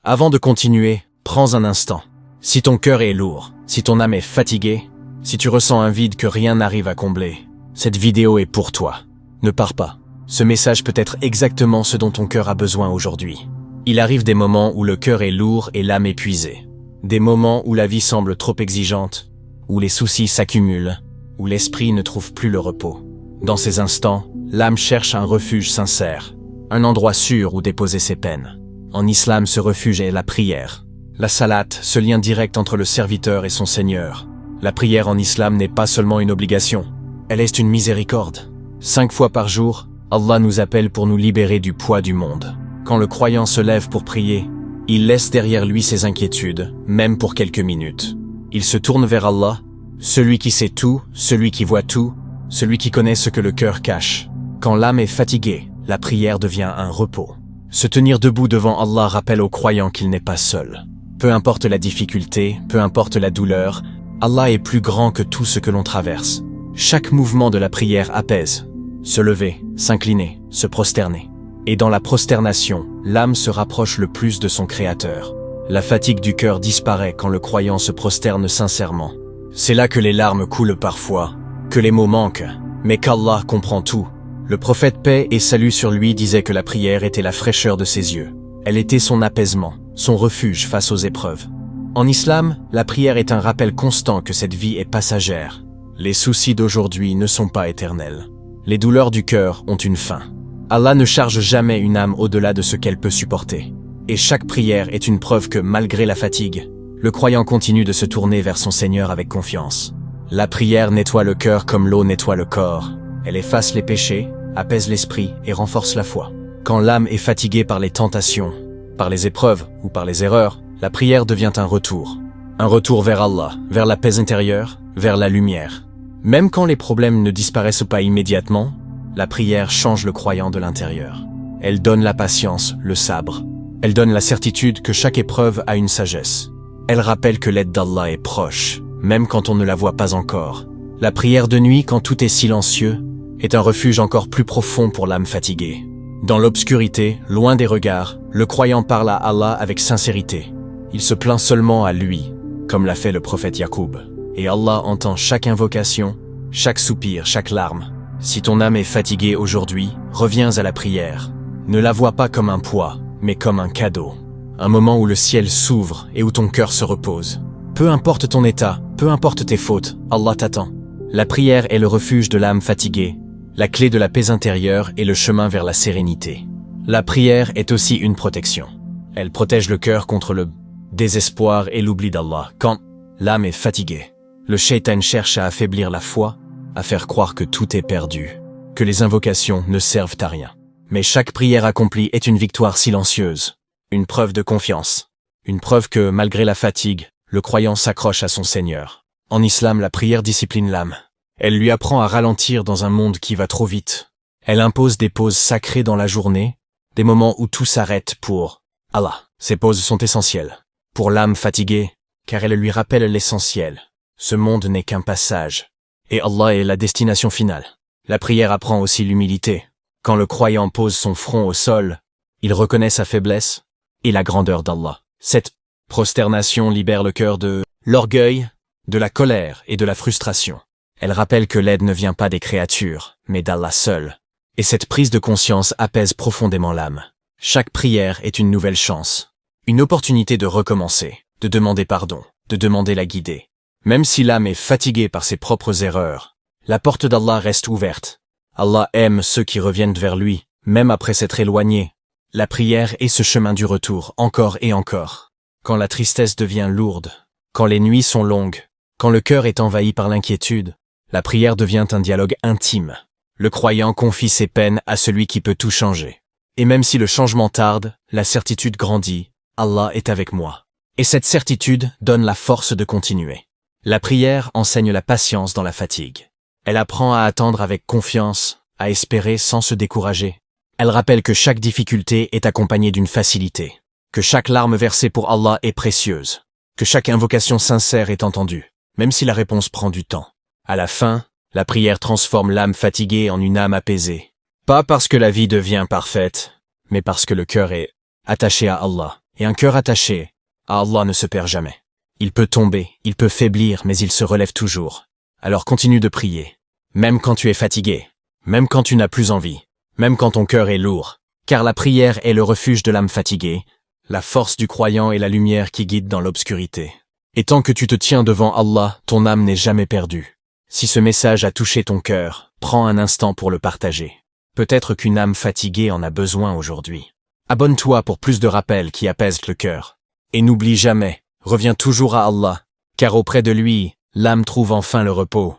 Avant de continuer, prends un instant. Si ton cœur est lourd, si ton âme est fatiguée, si tu ressens un vide que rien n'arrive à combler, cette vidéo est pour toi. Ne pars pas. Ce message peut être exactement ce dont ton cœur a besoin aujourd'hui. Il arrive des moments où le cœur est lourd et l'âme épuisée. Des moments où la vie semble trop exigeante, où les soucis s'accumulent, où l'esprit ne trouve plus le repos. Dans ces instants, l'âme cherche un refuge sincère, un endroit sûr où déposer ses peines. En islam, ce refuge est la prière. La salat, ce lien direct entre le serviteur et son Seigneur. La prière en islam n'est pas seulement une obligation, elle est une miséricorde. 5 fois par jour, Allah nous appelle pour nous libérer du poids du monde. Quand le croyant se lève pour prier, il laisse derrière lui ses inquiétudes, même pour quelques minutes. Il se tourne vers Allah, celui qui sait tout, celui qui voit tout, celui qui connaît ce que le cœur cache. Quand l'âme est fatiguée, la prière devient un repos. Se tenir debout devant Allah rappelle au croyant qu'il n'est pas seul. Peu importe la difficulté, peu importe la douleur, Allah est plus grand que tout ce que l'on traverse. Chaque mouvement de la prière apaise. Se lever, s'incliner, se prosterner. Et dans la prosternation, l'âme se rapproche le plus de son Créateur. La fatigue du cœur disparaît quand le croyant se prosterne sincèrement. C'est là que les larmes coulent parfois, que les mots manquent, mais qu'Allah comprend tout. Le prophète paix et salut sur lui disait que la prière était la fraîcheur de ses yeux. Elle était son apaisement, son refuge face aux épreuves. En islam, la prière est un rappel constant que cette vie est passagère. Les soucis d'aujourd'hui ne sont pas éternels. Les douleurs du cœur ont une fin. Allah ne charge jamais une âme au-delà de ce qu'elle peut supporter. Et chaque prière est une preuve que, malgré la fatigue, le croyant continue de se tourner vers son Seigneur avec confiance. La prière nettoie le cœur comme l'eau nettoie le corps. Elle efface les péchés, apaise l'esprit et renforce la foi. Quand l'âme est fatiguée par les tentations, par les épreuves ou par les erreurs, la prière devient un retour. Un retour vers Allah, vers la paix intérieure, vers la lumière. Même quand les problèmes ne disparaissent pas immédiatement, la prière change le croyant de l'intérieur. Elle donne la patience, le sabre. Elle donne la certitude que chaque épreuve a une sagesse. Elle rappelle que l'aide d'Allah est proche, même quand on ne la voit pas encore. La prière de nuit, quand tout est silencieux, est un refuge encore plus profond pour l'âme fatiguée. Dans l'obscurité, loin des regards, le croyant parle à Allah avec sincérité. Il se plaint seulement à lui, comme l'a fait le prophète Yacoub. Et Allah entend chaque invocation, chaque soupir, chaque larme. Si ton âme est fatiguée aujourd'hui, reviens à la prière. Ne la vois pas comme un poids, mais comme un cadeau. Un moment où le ciel s'ouvre et où ton cœur se repose. Peu importe ton état, peu importe tes fautes, Allah t'attend. La prière est le refuge de l'âme fatiguée, la clé de la paix intérieure et le chemin vers la sérénité. La prière est aussi une protection. Elle protège le cœur contre le désespoir et l'oubli d'Allah. Quand l'âme est fatiguée, le shaitan cherche à affaiblir la foi, à faire croire que tout est perdu, que les invocations ne servent à rien. Mais chaque prière accomplie est une victoire silencieuse, une preuve de confiance, une preuve que, malgré la fatigue, le croyant s'accroche à son Seigneur. En islam, la prière discipline l'âme. Elle lui apprend à ralentir dans un monde qui va trop vite. Elle impose des pauses sacrées dans la journée, des moments où tout s'arrête pour Allah. Ces pauses sont essentielles. Pour l'âme fatiguée, car elles lui rappellent l'essentiel. Ce monde n'est qu'un passage. Et Allah est la destination finale. La prière apprend aussi l'humilité. Quand le croyant pose son front au sol, il reconnaît sa faiblesse et la grandeur d'Allah. Cette prosternation libère le cœur de l'orgueil, de la colère et de la frustration. Elle rappelle que l'aide ne vient pas des créatures, mais d'Allah seul. Et cette prise de conscience apaise profondément l'âme. Chaque prière est une nouvelle chance. Une opportunité de recommencer, de demander pardon, de demander la guidée. Même si l'âme est fatiguée par ses propres erreurs, la porte d'Allah reste ouverte. Allah aime ceux qui reviennent vers lui, même après s'être éloignés. La prière est ce chemin du retour, encore et encore. Quand la tristesse devient lourde, quand les nuits sont longues, quand le cœur est envahi par l'inquiétude, la prière devient un dialogue intime. Le croyant confie ses peines à celui qui peut tout changer. Et même si le changement tarde, la certitude grandit, Allah est avec moi. Et cette certitude donne la force de continuer. La prière enseigne la patience dans la fatigue. Elle apprend à attendre avec confiance, à espérer sans se décourager. Elle rappelle que chaque difficulté est accompagnée d'une facilité, que chaque larme versée pour Allah est précieuse, que chaque invocation sincère est entendue, même si la réponse prend du temps. À la fin, la prière transforme l'âme fatiguée en une âme apaisée. Pas parce que la vie devient parfaite, mais parce que le cœur est attaché à Allah. Et un cœur attaché à Allah ne se perd jamais. Il peut tomber, il peut faiblir, mais il se relève toujours. Alors continue de prier. Même quand tu es fatigué, même quand tu n'as plus envie, même quand ton cœur est lourd. Car la prière est le refuge de l'âme fatiguée, la force du croyant et la lumière qui guide dans l'obscurité. Et tant que tu te tiens devant Allah, ton âme n'est jamais perdue. Si ce message a touché ton cœur, prends un instant pour le partager. Peut-être qu'une âme fatiguée en a besoin aujourd'hui. Abonne-toi pour plus de rappels qui apaisent le cœur. Et n'oublie jamais, reviens toujours à Allah, car auprès de lui, l'âme trouve enfin le repos.